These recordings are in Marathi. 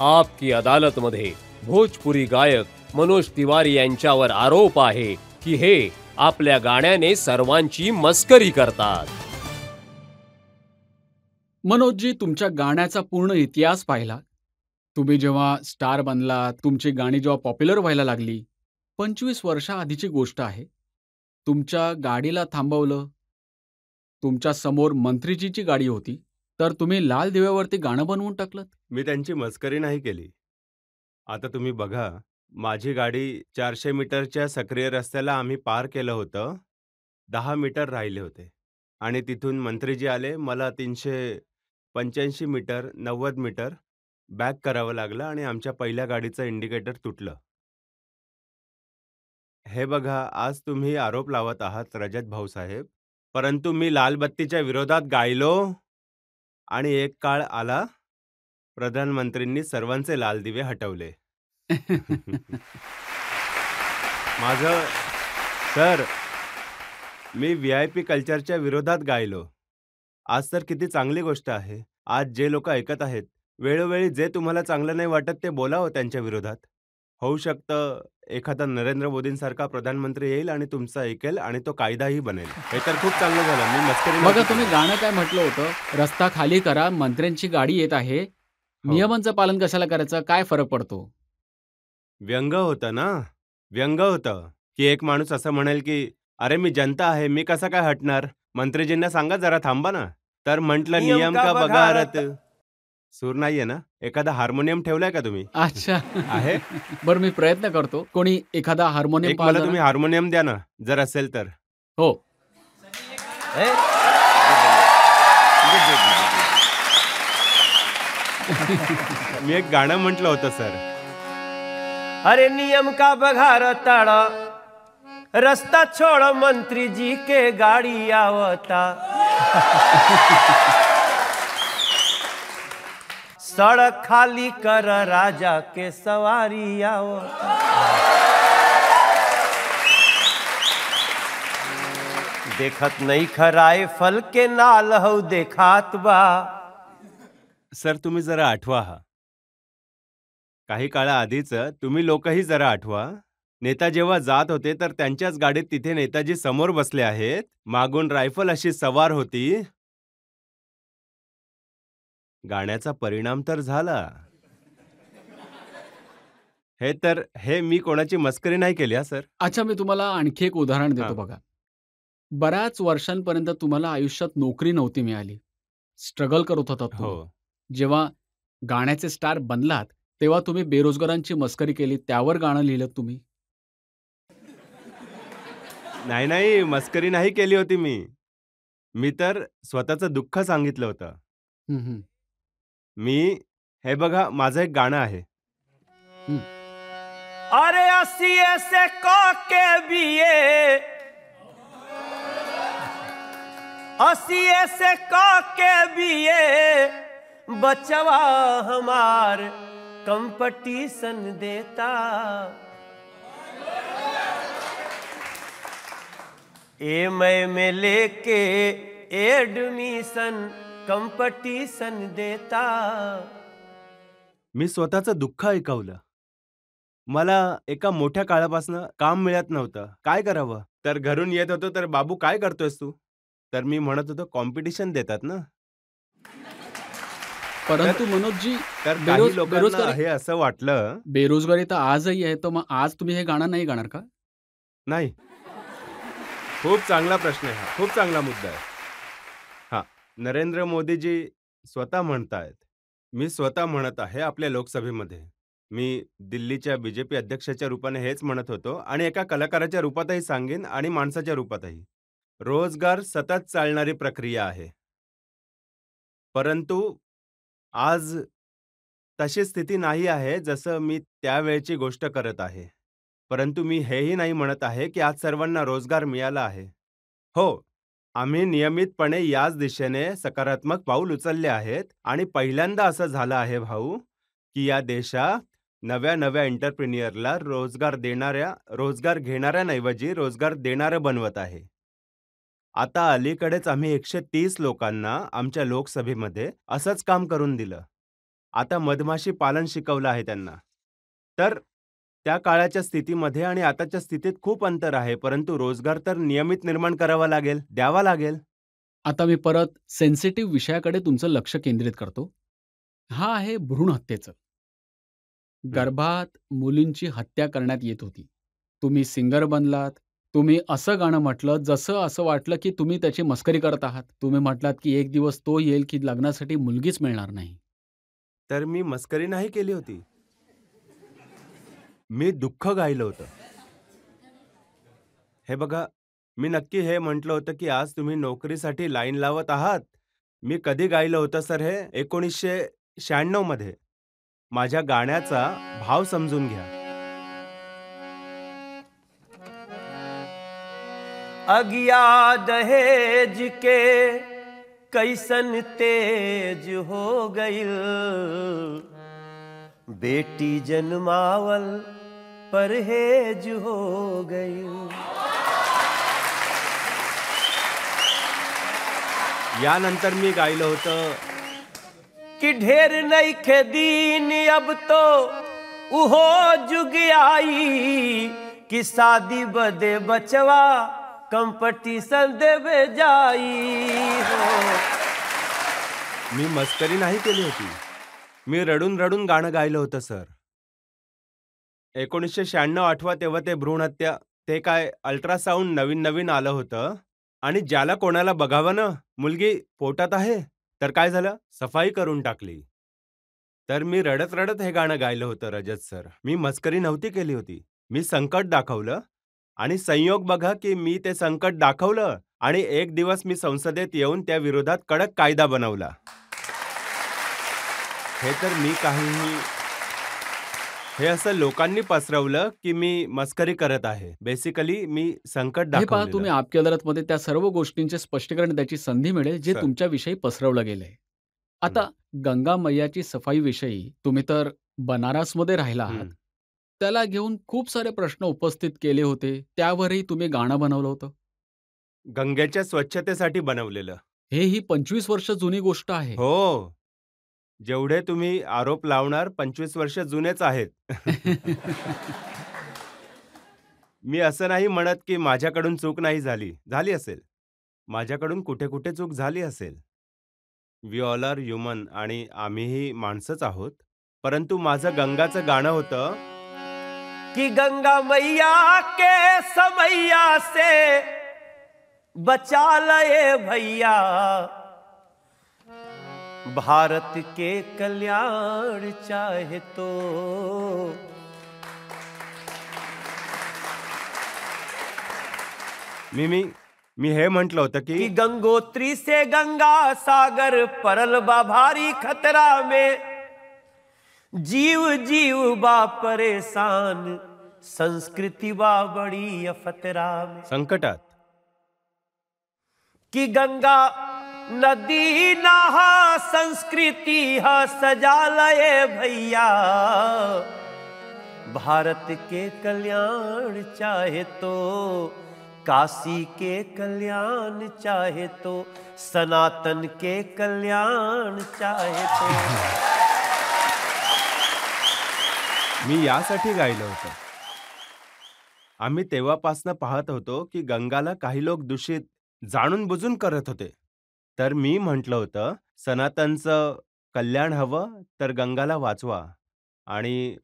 आपकी अदालतमध्ये भोजपुरी गायक मनोज तिवारी यांच्यावर आरोप आहे की हे आपल्या गाण्याने सर्वांची मस्करी करतात. मनोजजी, तुमच्या गाण्याचा पूर्ण इतिहास पाहिला. तुम्ही जेव्हा स्टार बनलात, तुमची गाणी जेव्हा पॉप्युलर व्हायला लागली, 25 वर्षाआधीची गोष्ट आहे. तुमच्या गाडीला थांबवलं. तुमच्या समोर मंत्रीजीची गाडी होती, तर तुम्ही लाल दिव्यावरती गाणं बनवून टाकलं. मी त्यांची मस्करी नाही केली. आता तुम्ही बघा, माझी गाडी 400 मीटरच्या सक्रिय रस्त्याला आम्ही पार केलं होतं. 10 मीटर राहिले होते आणि तिथून मंत्रीजी आले. मला 385 मीटर, 90 मीटर बॅक करावं लागलं आणि आमच्या पहिल्या गाडीचं इंडिकेटर तुटलं. हे बघा, आज तुम्ही आरोप लावत आहात रजत भाऊसाहेब, परंतु मी लाल बत्तीच्या विरोधात गायलो आणि एक काळ आला, प्रधानमंत्रींनी सर्वांचे लाल दिवे हटवले. माझं सर, मी VIP कल्चरच्या विरोधात गायलो. आज तर किती चांगली गोष्ट आहे. आज जे लोक ऐकत आहेत, वेळोवेळी जे तुम्हाला चांगलं नाही वाटत ते बोलावं त्यांच्या विरोधात. होऊ शकतं एखादा नरेंद्र मोदींसारखा प्रधानमंत्री येईल आणि तुमचं ऐकेल आणि तो कायदाही बनेल. हे तर खूप चांगलं झालं. मी मस्करी बघा, तुम्ही गाणं काय म्हटलं होतं, रस्ता खाली करा, मंत्र्यांची गाडी येत आहे. नियमांचं पालन कशाला करायचं, काय फरक पडतो? व्यंग होतं ना, व्यंग होतं की एक माणूस असं म्हणेल की अरे मी जनता आहे, मी कसं काय हटणार, मंत्रीजींना सांगा जरा थांबा ना. तर म्हटलं नियम का बघारत. सूर नाहीये ना? एखादा हार्मोनियम ठेवलाय का तुम्ही? अच्छा आहे. बरं, मी प्रयत्न करतो. कोणी एखादा हार्मोनियम मला तुम्ही हार्मोनियम द्या ना, जर असेल तर. हो. मी एक गाणं म्हटलं होतं सर. अरे नियम का बघार ताड़ा, रास्ता छोड़ मंत्री जी के गाड़ी आवता. सड़क खाली कर राजा के सवारी आवता. देखत नहीं खराय फल के नाल हो देखात बा. सर, तुम्ही जरा आठवा हा. काही काळाआधीचं तुम्ही लोकही जरा आठवा. नेता जेव्हा जात होते तर त्यांच्याच गाडीत तिथे नेताजी समोर बसले आहेत, मागून रायफल अशी सवार होती. गाण्याचा परिणाम तर झाला. हे मी कोणाची मस्करी नाही केली हा सर. अच्छा, मी तुम्हाला आणखी एक उदाहरण देतो. बघा, बऱ्याच वर्षांपर्यंत तुम्हाला आयुष्यात नोकरी नव्हती मिळाली, स्ट्रगल करत होता तुम्ही. हो. जेव्हा गाण्याचे स्टार बनलात तेव्हा तुम्ही बेरोजगारांची मस्करी केली, त्यावर गाणं लिहिलं तुम्ही. नाही, मस्करी नाही केली होती मी. मी तर स्वतःचं दुःख सांगितलं होतं. हे बघा, माझं एक गाणं आहे. अरे असिए से के बिये, असिए से के बिये, बचवा हमार कंपटीशन देता. में लेके एडमिशन कंपटीशन देता. मी स्वतःचं दुःख ऐकवलं. मला एका मोठ्या काळापासून काम मिळत नव्हतं. काय करावं? तर घरून येत होतो तर बाबू काय करतोयस तू? तर मी म्हणत होतो कॉम्पिटिशन देतात ना. परंतु मनोजजी, तर काही लोकांना हे असं वाटलं. बेरोजगारी तर आजही आहे, तर मग आज तुम्ही हे गाणं नाही गाणार का? नाही. खूप चांगला प्रश्न आहे हा. खूप चांगला मुद्दा आहे. हा, नरेंद्र मोदीजी स्वतः म्हणतायत, मी स्वतः म्हणत आहे आपल्या लोकसभेमध्ये. मी दिल्लीच्या BJP अध्यक्षाच्या रूपाने हेच म्हणत होतो आणि एका कलाकाराच्या रूपातही सांगेन आणि माणसाच्या रूपातही. रोजगार सतत चालणारी प्रक्रिया आहे. परंतु आज तशी स्थिती नाही आहे जसं मी त्यावेळची गोष्ट करत आहे. परंतु मी हेही नाही म्हणत आहे की आज सर्वांना रोजगार मिळाला आहे. हो, आम्ही नियमितपणे याच दिशेने सकारात्मक पाऊल उचलले आहेत आणि पहिल्यांदा असं झालं आहे भाऊ की या देशात नव्या एंटरप्रेन्युअरला रोजगार घेणाऱ्यांऐवजी रोजगार देणारं बनवत आहे. आता अलीकडेच आम्ही 130 लोकांना आमच्या लोकसभेमध्ये असंच काम करून दिलं. आता मधमाशी पालन शिकवलं आहे त्यांना. तर त्या काळाच्या स्थितीमध्ये आणि आताच्या स्थितीत खूप अंतर आहे, परंतु रोजगार तर नियमित निर्माण करावा लागेल, द्यावा लागेल. आता मी परत सेन्सिटिव्ह विषयाकडे तुमचं लक्ष केंद्रित करतो. हा आहे भ्रूण हत्येचं. गर्भात मुलींची हत्या करण्यात येत होती. तुम्ही सिंगर बनलात. तुम्ही असं गाणं म्हटलं, जसं असं वाटलं की तुम्ही त्याची मस्करी करत आहात. तुम्ही म्हटलात की एक दिवस तो येईल की लग्नासाठी मुलगीच मिळणार नाही. तर मी मस्करी नाही केली होती. मी दुःख गायलं होतं. हे बघा, मी नक्की हे म्हटलं होतं की आज तुम्ही नोकरीसाठी लाईन लावत आहात. मी कधी गायलं होतं सर हे? 1996 मध्ये. माझ्या गाण्याचा भाव समजून घ्या. अगिया दहेज के कैसन तेज हो गईल, बेटी जन्मावल परहेज हो गईल. यानंतर मी गायलं होतं कि ढेर नइखे दीन अब तो उहो जुग आई, कि शादी बदे बचवा कंपटीशन देवे जाई हो. मी मस्करी नाही केली होती. मी रडून रडून गाणं गायलं होतं सर. 1996 आठवा तेव्हा ते भ्रूण हत्या, ते काय अल्ट्रासाऊंड नवीन नवीन आलं होतं आणि ज्याला कोणाला बघावं ना, मुलगी पोटात आहे, तर काय झालं, सफाई करून टाकली. तर मी रडत रडत हे गाणं गायलं होतं रजत सर. मी मस्करी नव्हती केली होती. मी संकट दाखवलं आणि संयोग बघा की मी ते संकट दाखवलं आणि एक दिवस मी संसदेत येऊन त्या विरोधात कडक कायदा बनवला. हे तर मी काहीही, हे असं लोकांनी पसरवलं की मी मस्करी करत आहे. बेसिकली मी संकट हे पहा, तुम्ही दाखवलं. आपकी अदालतमध्ये त्या सर्व गोष्टींचे स्पष्टीकरण द्यायची संधी मिळेल जे सर. तुमच्याविषयी पसरवलं गेलंय. आता गंगा मैयाची सफाईविषयी तुम्ही तर बनारसमध्ये राहिला आहात. त्याला घेऊन खूप सारे प्रश्न उपस्थित केले होते. त्यावरही तुम्ही गाणं बनवलं होतं. गंगेच्या स्वच्छतेसाठी बनवलेलं. हे ही 25 वर्ष जुनी गोष्ट आहे. हो, जेवढे तुम्ही आरोप लावणार 25 वर्ष जुनेच आहेत. मी असं नाही म्हणत की माझ्याकडून चूक नाही झाली. झाली असेल. माझ्याकडून कुठे कुठे चूक झाली असेल. वी ऑल आर ह्युमन आणि आम्हीही माणसंच आहोत. परंतु माझं गंगाचं गाणं होतं, कि गंगा मैया के समैया से बचा लए भैया, भारत के कल्याण चाहे तो. मी हे म्हटलं होतं कि की गंगोत्री से गंगा सागर परल बा भारी खतरा में, जीव जीव बा परेशान, संस्कृति बा बड़ी अफतरा में. संकटात कि गंगा नदी नहा संस्कृति हा सजा लए भैया, भारत के कल्याण चाहे तो, काशी के कल्याण चाहे तो, सनातन के कल्याण चाहे तो. मी यासाठी गायलं होतं. आम्ही तेव्हापासनं पाहत होतो की गंगाला काही लोक दूषित जाणून बुजून करत होते. तर मी म्हटलं होतं, सनातनचं कल्याण हवं तर गंगाला वाचवा आणि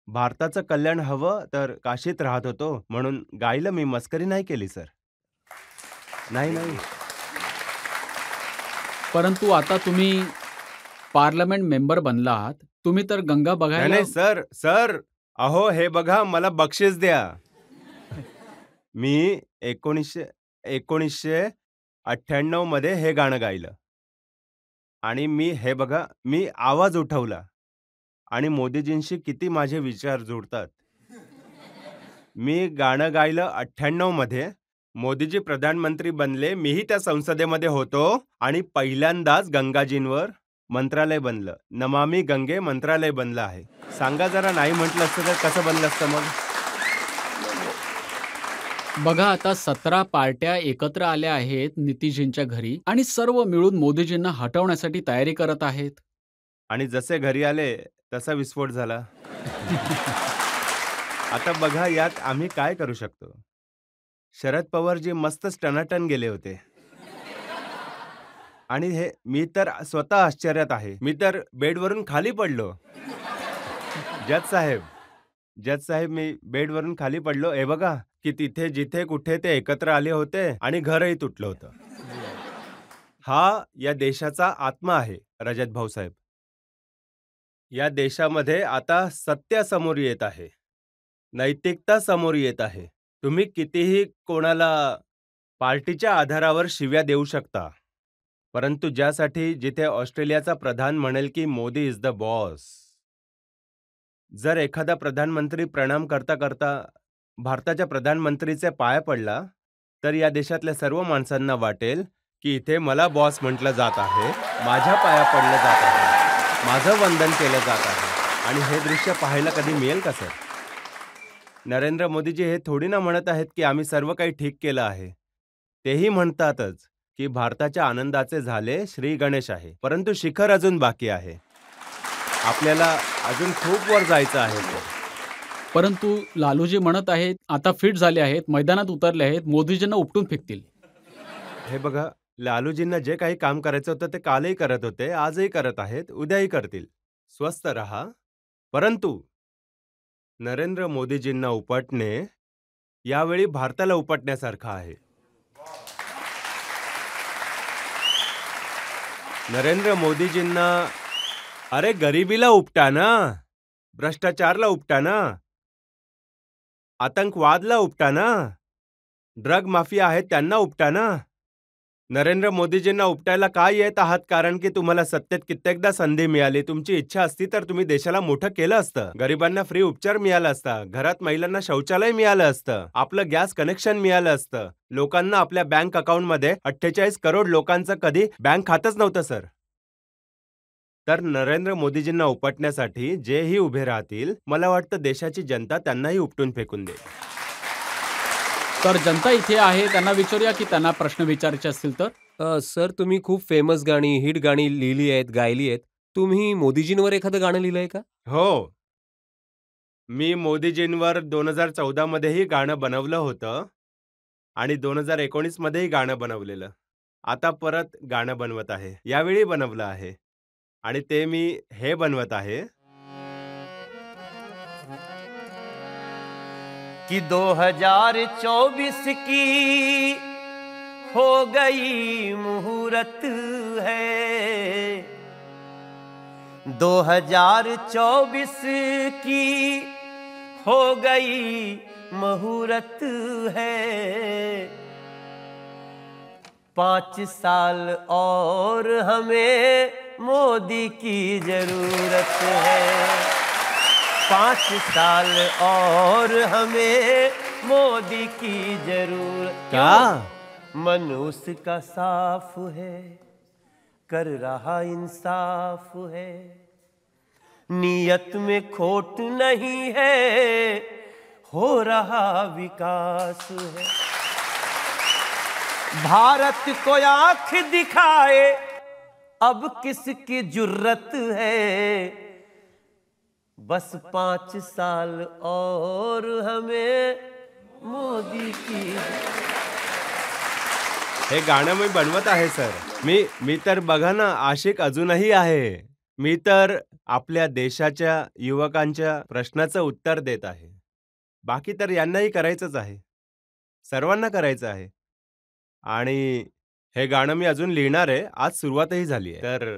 भारताचं कल्याण हवं तर काशीत राहत होतो म्हणून गायलं मी. मस्करी नाही केली सर. नाही. परंतु आता तुम्ही पार्लमेंट मेंबर बनला आहात. तुम्ही तर गंगा बघायला नाही सर, अहो हे बघा, मला बक्षीस द्या. मी 1998 मध्ये हे गाणं गायलं आणि मी हे बघा, मी आवाज उठवला आणि मोदीजींशी किती माझे विचार जुळतात. मी गाणं गायलं 98 मध्ये. मोदीजी प्रधानमंत्री बनले, मीही त्या संसदेमध्ये होतो आणि पहिल्यांदाच गंगाजींवर मंत्रालय बनलं. नमामि गंगे मंत्रालय बनलं आहे. सांगा जरा, नाही म्हटलं असतं तर कसं बनलं असतं मग? बघा, आता 17 पार्ट्या एकत्र आल्या आहेत नितीशजींच्या घरी आणि सर्व मिळून मोदीजींना हटवण्यासाठी तयारी करत आहेत. आणि जसे घरी आले तसा विस्फोट झाला. आता बघा यात आम्ही काय करू शकतो. शरद पवारजी मस्त टनाटन गेले होते. आणि हे मी तर स्वतः आश्चर्यात आहे. मी तर बेडवरून खाली पडलो. जज साहेब मी बेडवरून खाली पडलो. हे बघा की तिथे जिथे कुठे ते एकत्र आले होते आणि घरही तुटलं होतं. हा या देशाचा आत्मा आहे रजत भाऊसाहेब. या देशामध्ये आता सत्य समोर येत आहे. नैतिकता समोर येत आहे. तुम्ही कितीही कोणाला पार्टीच्या आधारावर शिव्या देऊ शकता. परंतु ज्यासाठी जिथे ऑस्ट्रेलियाचा प्रधान म्हणेल की मोदी इज द बॉस. जर एखादा प्रधानमंत्री प्रणाम करता करता भारताच्या प्रधानमंत्रीचे पाय पडला तर या देशातल्या सर्व माणसांना वाटेल की इथे मला बॉस म्हटलं जात आहे, माझ्या पाया पडलं जात आहे, माझं वंदन केलं जात आहे. आणि हे दृश्य पाहायला कधी मिळेल का सर? नरेंद्र मोदीजी हे थोडी ना म्हणत आहेत की आम्ही सर्व काही ठीक केलं आहे. तेही म्हणतातच की भारताच्या आनंदाचे झाले श्री गणेश आहे, परंतु शिखर अजून बाकी आहे. आपल्याला अजून खूप वर जायचं आहे सर. परंतु लालूजी म्हणत आहेत, आता फिट झाले आहेत, मैदानात उतरले आहेत, मोदीजींना उपटून फेकतील. हे बघा, लालूजींना जे काही काम करायचं होतं ते कालही करत होते, आजही करत आहेत, उद्याही करतील. स्वस्थ रहा. परंतु नरेंद्र मोदीजींना उपटणे यावेळी भारताला उपटण्यासारखं आहे. नरेंद्र मोदीजींना अरे गरिबीला उपटा ना, भ्रष्टाचारला उपटा ना, आतंकवादला उपटा ना, ड्रग माफिया आहेत त्यांना उपटा ना. नरेंद्र मोदीजींना उपटायला काय येत आहात? कारण की तुम्हाला सत्तेत कित्येकदा संधी मिळाली. तुमची इच्छा असती तर तुम्ही देशाला मोठं केलं असतं. गरिबांना फ्री उपचार मिळाला असता, घरात महिलांना शौचालय मिळालं असतं, आपलं गॅस कनेक्शन मिळालं असतं. लोकांना आपल्या बँक अकाउंटमध्ये 48 करोड लोकांचं कधी बँक खातंच नव्हतं सर. तर नरेंद्र मोदीजींना उपटण्यासाठी जेही उभे राहतील, मला वाटतं देशाची जनता त्यांनाही उपटून फेकून देईल. तर जनता इथे आहे, त्यांना विचारूया की त्यांना प्रश्न विचारायचे असतील तर. सर, तुम्ही खूप फेमस गाणी, हिट गाणी लिहिली आहेत, गायली आहेत. तुम्ही मोदीजींवर एखादं गाणं लिहिलंय का? हो, मी मोदीजींवर 2014 मध्येही गाणं बनवलं होतं आणि 2019 मध्येही गाणं बनवलेलं. आता परत गाणं बनवत आहे. यावेळी बनवलं आहे आणि ते मी हे बनवत आहे. कि 2024 की हो गई मुहूर्त है, 2024 की हो गई मुहूर्त है, 5 साल और हमें मोदी की जरूरत है, 5 साल और हमें मोदी की जरूरत. का? मनुष्य का साफ है, कर रहा इंसाफ है, नीयत में खोट नहीं है, हो रहा विकास है. भारत को आंख दिखाए अब किसकी जुर्रत है, बस 5 साल और हमें मोदी की. हे गाणं मी बनवत आहे सर. मी तर बघा ना, आशिक अजूनही आहे. मी तर आपल्या देशाच्या युवकांच्या प्रश्नाचं उत्तर देत आहे. बाकी तर यांनाही करायचंच आहे, सर्वांना करायचं आहे. आणि हे गाणं मी अजून लिहिणार आहे. आज सुरुवातही झाली आहे. तर